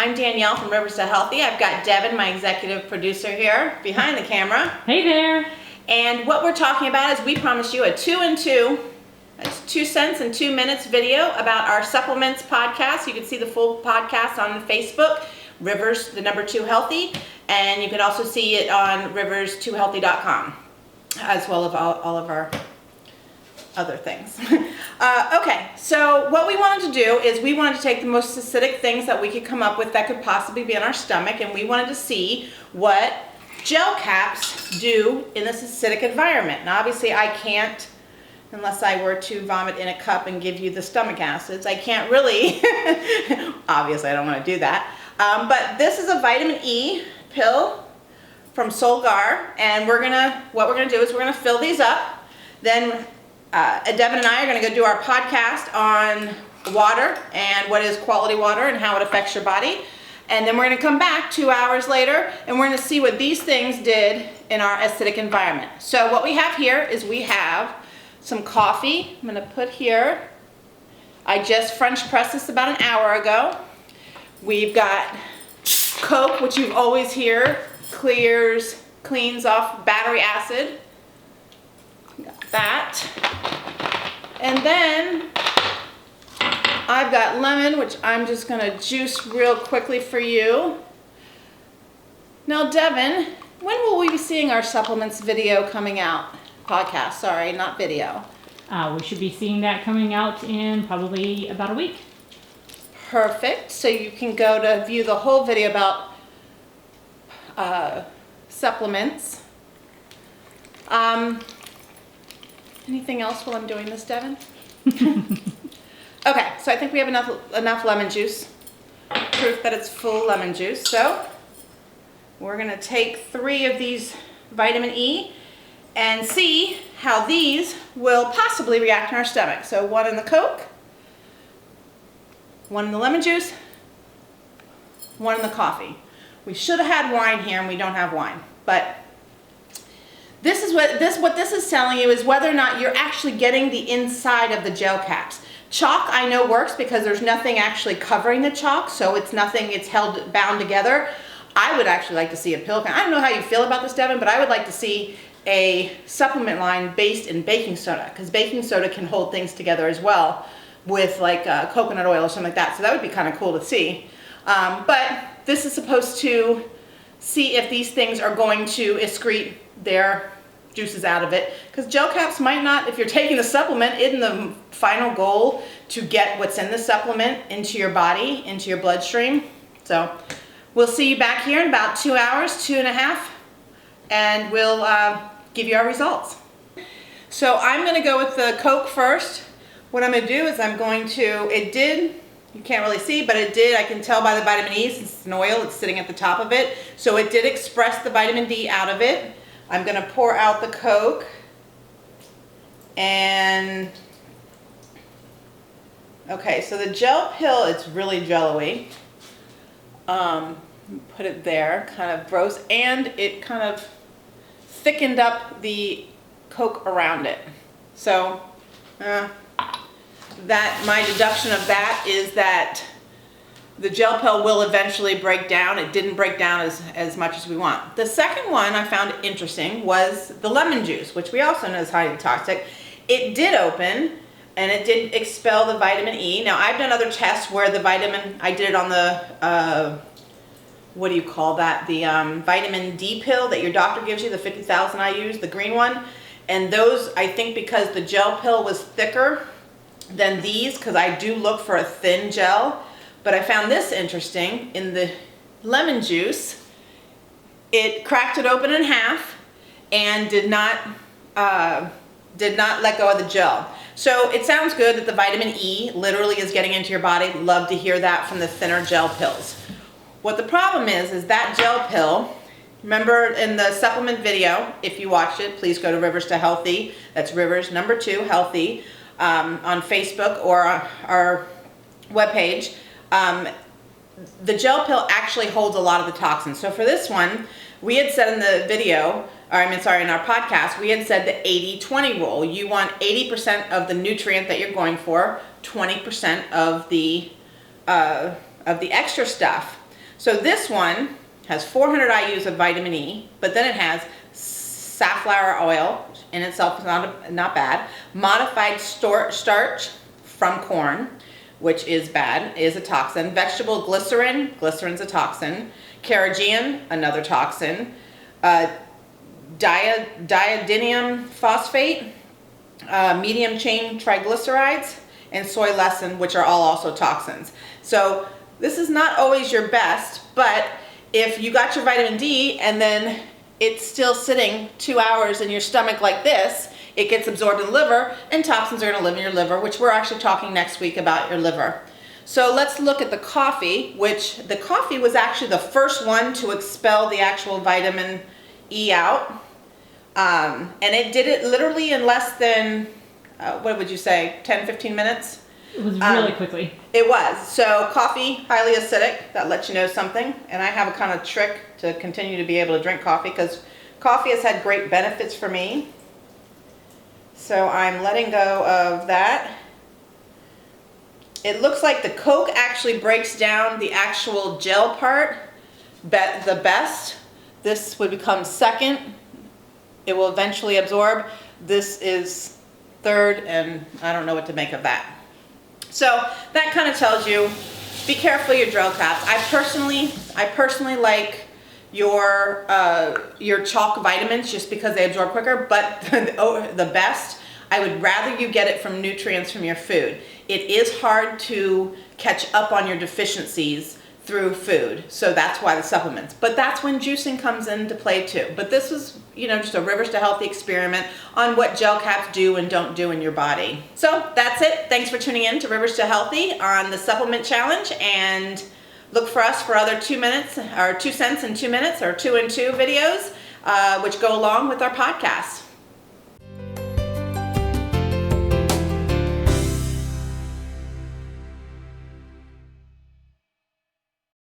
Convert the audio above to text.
I'm Danielle from Rivers2Healthy. I've got Devin, my executive producer here behind the camera. Hey there. And what we're talking about is we promised you a 2 and 2. It's 2 cents and 2 minutes video about our supplements podcast. You can see the full podcast on Facebook, Rivers, the number 2 Healthy. And you can also see it on Rivers2Healthy.com, as well as all of our other things. Okay, so what we wanted to do is we wanted to take the most acidic things that we could come up with that could possibly be in our stomach, and we wanted to see what gel caps do in this acidic environment. Now obviously I can't, unless I were to vomit in a cup and give you the stomach acids, I can't really, obviously I don't want to do that, but this is a vitamin E pill from Solgar, and what we're gonna do is we're gonna fill these up. Then Devin and I are going to go do our podcast on water and what is quality water and how it affects your body. And then we're going to come back 2 hours later and we're going to see what these things did in our acidic environment. So what we have here is we have some coffee. I'm going to put here. I just French pressed this about an hour ago. We've got Coke, which you always hear cleans off battery acid. Got that. And then I've got lemon, which I'm just going to juice real quickly for you. Now, Devin, when will we be seeing our supplements video coming out? Podcast, sorry, not video. We should be seeing that coming out in probably about a week. Perfect. So you can go to view the whole video about supplements. Anything else while I'm doing this, Devin? Okay, so I think we have enough lemon juice. Proof that it's full lemon juice. So we're gonna take 3 of these vitamin E and see how these will possibly react in our stomach. So 1 in the Coke, 1 in the lemon juice, 1 in the coffee. We should have had wine here and we don't have wine, but this is what this is telling you is whether or not you're actually getting the inside of the gel caps. Chalk I know works because there's nothing actually covering the chalk, so it's bound together. I would actually like to see a pill. I don't know how you feel about this, Devin, but I would like to see a supplement line based in baking soda, because baking soda can hold things together as well with like coconut oil or something like that. So that would be kind of cool to see. But this is supposed to see if these things are going to excrete their juices out of it, because gel caps might not, if you're taking the supplement, in the final goal to get what's in the supplement into your body, into your bloodstream. So we'll see you back here in about 2 hours, 2.5, and we'll give you our results. So I'm going to go with the Coke first. What I'm going to do is you can't really see, but it did, I can tell by the vitamin E, since it's an oil, it's sitting at the top of it. So it did express the vitamin D out of it. I'm going to pour out the Coke. And, okay, so the gel pill, it's really jello-y. Put it there, kind of gross, and it kind of thickened up the Coke around it. So, my deduction of that is that the gel pill will eventually break down. It didn't break down as much as we want. The second one I found interesting was the lemon juice, which we also know is highly toxic. It did open and it did expel the vitamin E. Now I've done other tests where I did it on the, what do you call that? The vitamin D pill that your doctor gives you, the 50,000 I use, the green one. And those, I think because the gel pill was thicker than these, because I do look for a thin gel. But I found this interesting. In the lemon juice, it cracked it open in half and did not let go of the gel. So it sounds good that the vitamin E literally is getting into your body. Love to hear that from the thinner gel pills. What the problem is that gel pill, remember in the supplement video, if you watched it, please go to Rivers2Healthy. That's Rivers, number 2, Healthy, on Facebook or our webpage. The gel pill actually holds a lot of the toxins. So for this one, we had said in the video, in our podcast, we had said the 80-20 rule. You want 80% of the nutrient that you're going for, 20% of the extra stuff. So this one has 400 IUs of vitamin E, but then it has safflower oil, in itself is not bad. Modified starch from corn, which is bad, is a toxin. Vegetable glycerin's a toxin. Carrageenan, another toxin. Diadenyl phosphate, medium chain triglycerides, and soy lecithin, which are all also toxins. So this is not always your best, but if you got your vitamin D and then it's still sitting 2 hours in your stomach like this, it gets absorbed in the liver, and toxins are going to live in your liver, which we're actually talking next week about your liver. So let's look at the coffee, which the coffee was actually the first one to expel the actual vitamin E out. And it did it literally in less than, what would you say, 10, 15 minutes? It was really quickly. It was. So coffee, highly acidic, that lets you know something. And I have a kind of trick to continue to be able to drink coffee because coffee has had great benefits for me. So I'm letting go of that. It looks like the Coke actually breaks down the actual gel part the best. This would become second. It will eventually absorb. This is third, and I don't know what to make of that. So that kind of tells you, be careful of your gel caps. I personally like your chalk vitamins just because they absorb quicker, but the best, I would rather you get it from nutrients from your food. It is hard to catch up on your deficiencies through food, so that's why the supplements. But that's when juicing comes into play too. But this is, just a Rivers2Healthy experiment on what gel caps do and don't do in your body. So that's it. Thanks for tuning in to Rivers2Healthy on the supplement challenge, and look for us for other 2 minutes or 2 cents in 2 minutes or 2 and 2 videos, which go along with our podcast.